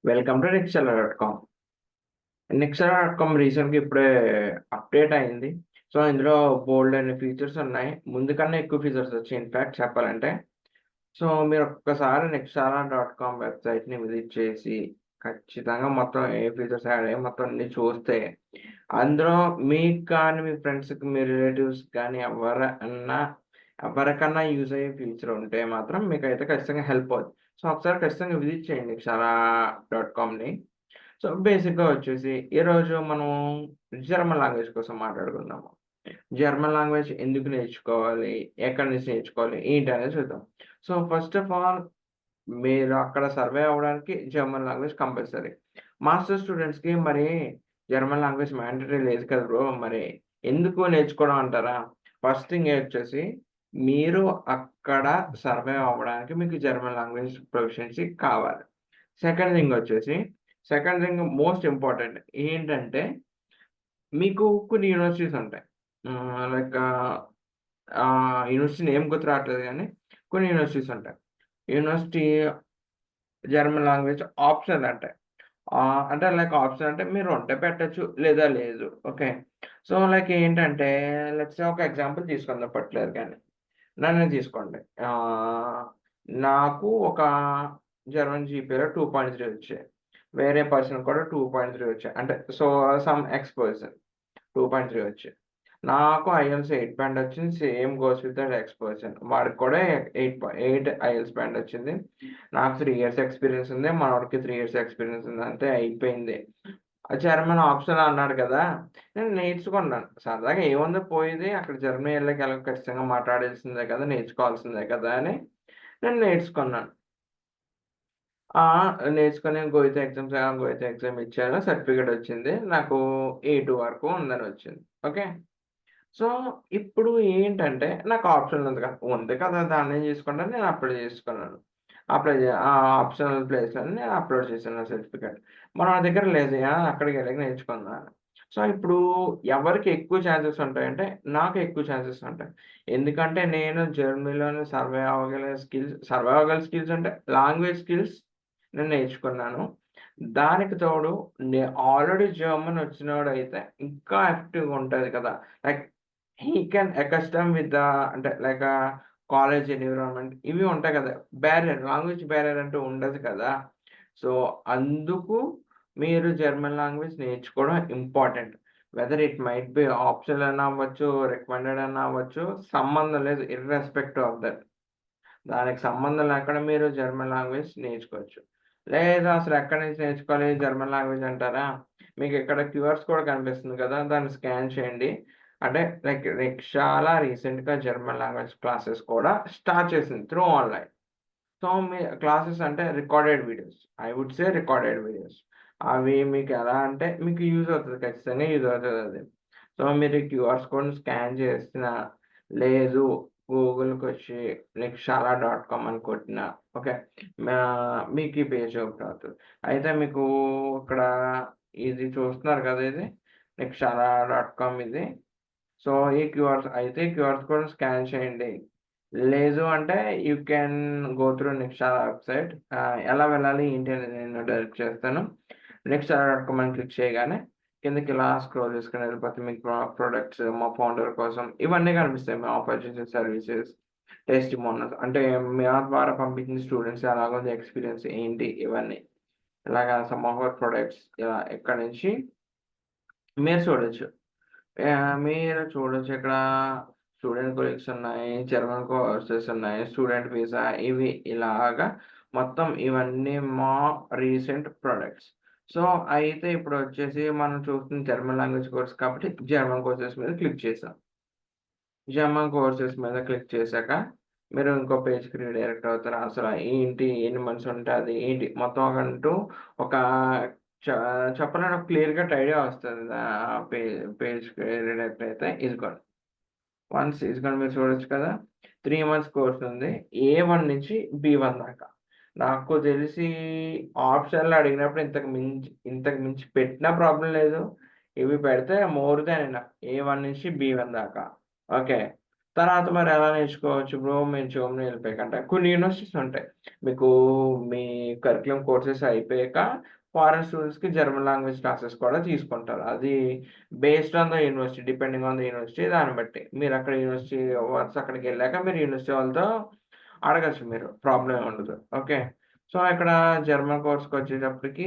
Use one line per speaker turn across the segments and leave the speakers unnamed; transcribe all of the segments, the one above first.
Welcome to Nextseller.com. Nextseller.com రీసెంట్‌గా ఇప్పుడే update అయింది. సో, ఇందులో బోలెడు అన్ని ఫీచర్స్ ఉన్నాయి. ముందు కన్నా ఎక్కువ ఫీచర్స్ వచ్చాయి ఇన్‌ఫాక్ట్ చెప్పాలంటే. సో, మీరు ఒక్కసారి Nextseller.com వెబ్‌సైట్‌ని విజిట్ చేసి, ఖచ్చితంగా మొత్తం ఏ ఫీచర్స్ యాడ్ అయ్యాయి మొత్తం అన్నీ చూస్తే, అందులో మీకు కానీ, మీ ఫ్రెండ్స్‌కి, మీ రిలేటివ్స్ కానీ ఎవరికన్నా యూజ్ అయ్యే ఫీచర్ ఉంటే మాత్రం మీకైతే ఖచ్చితంగా హెల్ప్ అవుద్ది. సో, ఒకసారి ఖచ్చితంగా విజిట్ చేయండి Nextseller.comని. సో, బేసిక్‌గా వచ్చేసి ఈరోజు మనం జర్మన్ లాంగ్వేజ్ కోసం మాట్లాడుకుందాము. జర్మన్ లాంగ్వేజ్ ఎందుకు నేర్చుకోవాలి? ఎక్కడి నుంచి నేర్చుకోవాలి? ఏంటి అనేది చూద్దాం. సో, ఫస్ట్ ఆఫ్ ఆల్ మీరు అక్కడ సర్వే అవ్వడానికి జర్మన్ లాంగ్వేజ్ కంపల్సరీ. మాస్టర్స్ స్టూడెంట్స్‌కి మరి జర్మన్ లాంగ్వేజ్ మ్యాండేటరీ లేదు కదా బ్రో! మరి ఎందుకు నేర్చుకోవడం అంటారా? ఫస్ట్ థింగ్ వచ్చేసి మీరు అక్కడ సర్వే అవ్వడానికి మీకు జర్మన్ లాంగ్వేజ్ ప్రొఫిషియన్సీ కావాలి. సెకండ్ థింగ్ వచ్చేసి సెకండ్ థింగ్ మోస్ట్ ఇంపార్టెంట్ ఏంటంటే మీకు కొన్ని యూనివర్సిటీస్ ఉంటాయి. లైక్ యూనివర్సిటీ నేమ్ గుర్తు రావట్లేదు గానీ కొన్ని యూనివర్సిటీస్ ఉంటాయి. యూనివర్సిటీ జర్మన్ లాంగ్వేజ్ ఆప్షనల్ అంటాయి. అంటే లైక్ ఆప్షన్ అంటే మీరు ఉంటే పెట్టొచ్చు లేదా లేదు. ఓకే. సో, లైక్ ఏంటంటే లెట్స్ సే ఒక ఎగ్జాంపుల్ తీసుకుందాం పర్టిక్యులర్ గాని. నన్నే తీసుకోండి. నాకు ఒక జర్మన్ జీపీఏలో 2.3 వచ్చాయి. వేరే పర్సన్ కూడా 2.3 వచ్చాయి. అంటే సో, సమ్ ఎక్స్ పర్సన్ 2.3 వచ్చాయి. నాకు ఐఎల్టీఎస్ 8 బ్యాండ్ వచ్చింది. Same goes with that X person. వాడికి కూడా 8 ఐఎల్టీఎస్ బ్యాండ్ వచ్చింది. నాకు 3 ఇయర్స్ ఎక్స్‌పీరియన్స్ ఉంది. మనోడికి 3 ఇయర్స్ ఎక్స్‌పీరియన్స్ ఉంది. అంతే అయిపోయింది. జర్మన్ ఆప్షనల్ అన్నాడు కదా! నేను నేర్చుకున్నాను. సరదాగా ఏముంది పోయేది అక్కడ జర్మనీ ఎళ్ళాక ఎలాగో ఖచ్చితంగా మాట్లాడాల్సిందే కదా! నేర్చుకోవాల్సిందే కదా! అని నేను నేర్చుకున్నాను. నేర్చుకొని గోయితే ఎగ్జామ్ ఇచ్చాను. సర్టిఫికేట్ వచ్చింది. నాకు A2 వరకు ఉందని వచ్చింది. ఓకే. సో, ఇప్పుడు ఏంటంటే నాకు ఆప్షన్ ఉంది కదా! దాన్నేం చేసుకుంటాను నేను అప్లై చేసుకున్నాను. ఆప్షనల్ ప్లేస్‌లోని నేను అప్లోడ్ చేశాను నా సర్టిఫికేట్. మరి నా దగ్గర లేదు. అక్కడికెళ్ళాక నేర్చుకుందామని. సో, ఇప్పుడు ఎవరికి ఎక్కువ ఛాన్సెస్ ఉంటాయంటే నాకు ఎక్కువ ఛాన్సెస్ ఉంటాయి. ఎందుకంటే నేను జర్మనీలోనే సర్వైవ్ అవ్వగల స్కిల్స్ అంటే లాంగ్వేజ్ స్కిల్స్ నేను నేర్చుకున్నాను. దానికి తోడు ఆల్రెడీ జర్మన్ వచ్చినోడైతే ఇంకా యాక్టివ్‌గా ఉంటది కదా! Like he can accustom with the అంటే లైక్ కాలేజ్ ఎన్విరాన్మెంట్ ఇవి ఉంటాయి కదా! లాంగ్వేజ్ బ్యారియర్ అంటూ ఉండదు కదా! సో, అందుకు మీరు జర్మన్ లాంగ్వేజ్ నేర్చుకోవడం important. Whether it might be optional అన్నా అవ్వచ్చు, రికమెండెడ్ అన్నా అవ్వచ్చు, సంబంధం లేదు. Irrespective of that. దానికి సంబంధం లేకుండా మీరు జర్మన్ లాంగ్వేజ్ నేర్చుకోవచ్చు. లేదా అసలెక్కడి నుంచి నేర్చుకోవాలి జర్మన్ లాంగ్వేజ్ అంటారా? మీకిక్కడ క్యూఆర్స్ కోడ్ కనిపిస్తుంది కదా! దాన్ని స్కాన్ చేయండి. అంటే లైక్ చాలా రీసెంట్‌గా జర్మన్ లాంగ్వేజ్ క్లాసెస్ కూడా స్టార్ట్ చేసింది త్రూ ఆన్‌లైన్. సో, మీ క్లాసెస్ అంటే recorded videos. I would say recorded videos. అవి మీకెలా అంటే మీకు యూజ్ అవుతది. ఖచ్చితంగా యూజ్ అవుతదది. సో, మీరు ఈ క్యూఆర్స్ కోడ్‌ని స్కాన్ చేసినా, లేదు గూగుల్‌కొచ్చి నెక్స్ట్‌శాలా.కామ్ అని కొట్టినా ఓకే. మీకు ఈ పేజ్ ఓపెన్ అవుతది. అయితే మీకు ఇక్కడ ఇది చూస్తున్నారు కదా! ఇది నెక్స్ట్‌శాలా.కామ్ ఇది. సో, ఈ క్యూఆర్స్ కోడ్‌ని స్కాన్ చేయండి. లేదు అంటే యూ కెన్ గో త్రూ నెక్స్ట్‌శాలా వెబ్‌సైట్. ఎలా వెళ్ళాలి ఏంటి అనేది నేను డైరెక్ట్ చేస్తాను. నెక్స్ట్‌శాలా.కామ్ అని క్లిక్ చేయగానే కిందకి ఇలా స్క్రోల్ చేసుకొని వెళ్ళిపోతే మీకు ప్రొడక్ట్స్, మా ఫౌండర్ కోసం ఇవన్నీ కనిపిస్తాయి. మా ఆపర్చునిటీస్, సర్వీసెస్, టెస్టిమోనియల్స్ అంటే మా ద్వారా పంపించిన స్టూడెంట్స్ ఎలాగుంది ఎక్స్‌పీరియన్స్ ఏంటి ఇవన్నీ. ఇలాగా సమ్ ఆఫ్ అవర్ ప్రొడక్ట్స్ ఇలా ఇక్కడి నుంచి మీరు చూడొచ్చు. మీరు చూడొచ్చు ఇక్కడ స్టూడెంట్ కొలీగ్స్ ఉన్నాయి. జర్మన్ కోర్సెస్ ఉన్నాయి. స్టూడెంట్ వీసా ఇవి ఇలాగా మొత్తం ఇవన్నీ మా రీసెంట్ ప్రొడక్ట్స్. సో, అయితే ఇప్పుడొచ్చేసి మనం చూస్తుంది జర్మన్ లాంగ్వేజ్ కోర్స్ కాబట్టి జర్మన్ కోర్సెస్ మీద క్లిక్ చేసాం. జర్మన్ కోర్సెస్ మీద క్లిక్ చేశాక మీరు ఇంకో పేజ్‌కి రీడైరెక్ట్ అవుతారు. అసల ఏంటి? ఎన్ని మంత్స్ ఉంటది? ఏంటి? మొత్తం అకంటూ ఒక చ చెప్పాలంటే క్లియర్‌గా ఐడియా వస్తది. పేజ్‌కి రీడైరెక్ట్ అయితే ఇదిగోండి. ఇదిగోండి మీరు చూడొచ్చు కదా! 3 మంత్స్ కోర్స్ ఉంది. ఏ1 నుంచి బి1 దాకా. నాకు తెలిసి ఆప్షన్‌లో అడిగినప్పుడు ఇంతకు మించి పెట్టినా ప్రాబ్లమ్ లేదు. ఇవి పెడితే మోర్ దాన్ ఎనఫ్. ఏ1 నుంచి బి1 దాకా. ఓకే. తర్వాత మరి ఎలా నేర్చుకోవచ్చు బ్రో మీరు జర్మనీ వెళ్ళిపోయాకంటే కొన్ని యూనివర్సిటీస్ ఉంటాయి. మీకు మీ కరిక్యులమ్ కోర్సెస్ అయిపోయాక ఫారెన్ స్టూడెంట్స్‌కి జర్మన్ లాంగ్వేజ్ క్లాసెస్ కూడా తీసుకుంటారు. అది based on the university, depending on the university దాన్ని బట్టి. మీరక్కడ యూనివర్సిటీ వన్స్ అక్కడికెళ్ళాక మీరు యూనివర్సిటీ వాళ్ళతో అడగొచ్చు మీరు. ప్రాబ్లమ్ ఏమి ఉండదు. ఓకే. సో, ఇక్కడ జర్మన్ కోర్స్‌కొచ్చేటప్పటికి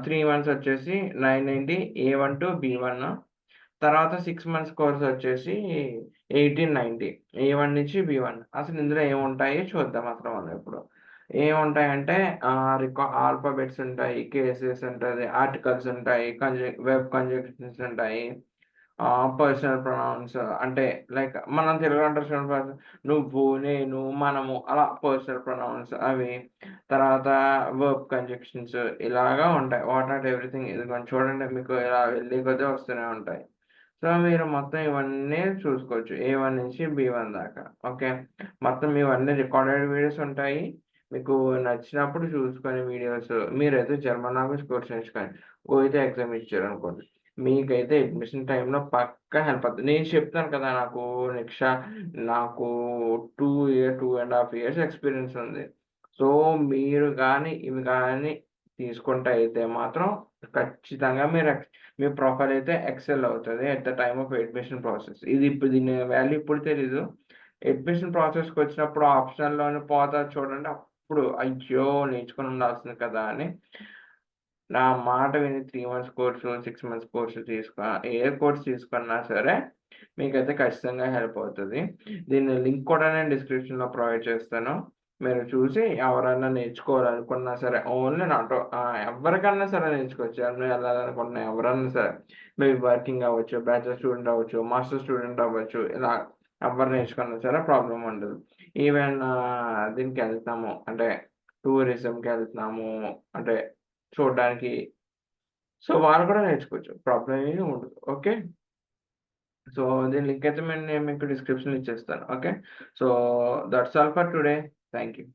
3 మంత్స్ వచ్చేసి 990 A1 టు B1. తర్వాత 6 మంత్స్ కోర్స్ వచ్చేసి 1890 A1 నుంచి B1. అసలు ఇందులో ఏముంటాయి చూద్దాం అసలు మనం ఇప్పుడు. ఏముంటాయంటే ఆల్ఫాబెట్స్ ఉంటాయి, కేసెస్ ఉంటది, ఆర్టికల్స్ ఉంటాయి, వెబ్ కంజంక్షన్స్ ఉంటాయి. పర్సనల్ ప్రొనౌన్స్ అంటే లైక్ మనం తెలుగులో అంటారు చూడండి నువ్వు, నేను, మనము అలా పర్సనల్ ప్రొనౌన్స్ అవి. తర్వాత వర్బ్ కంజంక్షన్స్ ఇలాగా ఉంటాయి. వాట్ నాట్ ఎవ్రీథింగ్ ఇదిగోండి చూడండి మీకు ఇలా వెళ్ళే కొద్దీ వస్తూనే ఉంటాయి. సో, మీరు మొత్తం ఇవన్నీ చూసుకోవచ్చు. A1 నుంచి B1 దాకా. ఓకే. మొత్తం ఇవన్నీ రికార్డెడ్ వీడియోస్ ఉంటాయి. మీకు నచ్చినప్పుడు చూసుకొని వీడియోస్ మీరైతే జర్మన్ లాంగ్వేజ్ కోర్స్ నేర్చుకోండి. ఓయితే ఎగ్జామ్ ఇచ్చారనుకోండి. మీకైతే అడ్మిషన్ టైమ్‌లో పక్కా హెల్ప్ అవుద్ది. నేను చెప్తాను కదా! నాకు 2 ½ ఇయర్స్ ఎక్స్‌పీరియన్స్ ఉంది. సో, మీరు గాని, ఇవి గాని తీసుకుంటే అయితే మాత్రం ఖచ్చితంగా మీ ప్రొఫైల్ అయితే ఎక్సెల్ అవుతది at the time of admission process. దీని వాల్యూ ఇప్పుడు తెలీదు. అడ్మిషన్ ప్రాసెస్‌కొచ్చినప్పుడు ఆప్షనల్‌లోనే పోతది చూడండి. అప్పుడు అయ్యో! నేర్చుకొని ఉండాల్సింది కదా! అని నా మాట విని 3 మంత్స్ కోర్సు, 6 మంత్స్ కోర్సు ఏ కోర్స్ తీసుకున్నా సరే మీకైతే ఖచ్చితంగా హెల్ప్ అవుతది. దీని లింక్ కూడా నేను డిస్క్రిప్షన్‌లో ప్రొవైడ్ చేస్తాను. మీరు చూసి ఎవరైనా నేర్చుకోవాలనుకున్నా సరే ఓన్లీ ఎవ్వరికన్నా సరే నేర్చుకోవచ్చు. జర్మనీ ఎళ్ళాలనుకున్న ఎవరన్నా సరే. మీరు వర్కింగ్ అవ్వచ్చు, బ్యాచిలర్ స్టూడెంట్ అవ్వచ్చు, మాస్టర్ స్టూడెంట్ అవ్వచ్చు. ఇలా ఎవ్వరు నేర్చుకున్నా సరే ప్రాబ్లమ్ ఉండదు. ఈవెన్ దీనికెళ్తున్నాము అంటే టూరిజంకెళ్తున్నాము అంటే చూడడానికి. సో, వాళ్ళు కూడా నేర్చుకోవచ్చు. ప్రాబ్లమ్ ఏమి ఉండదు. ఓకే. సో, దీని లింక్ అయితే నేను మీకు డిస్క్రిప్షన్‌లో ఇచ్చేస్తాను. Okay. So, that's all for today. Thank you.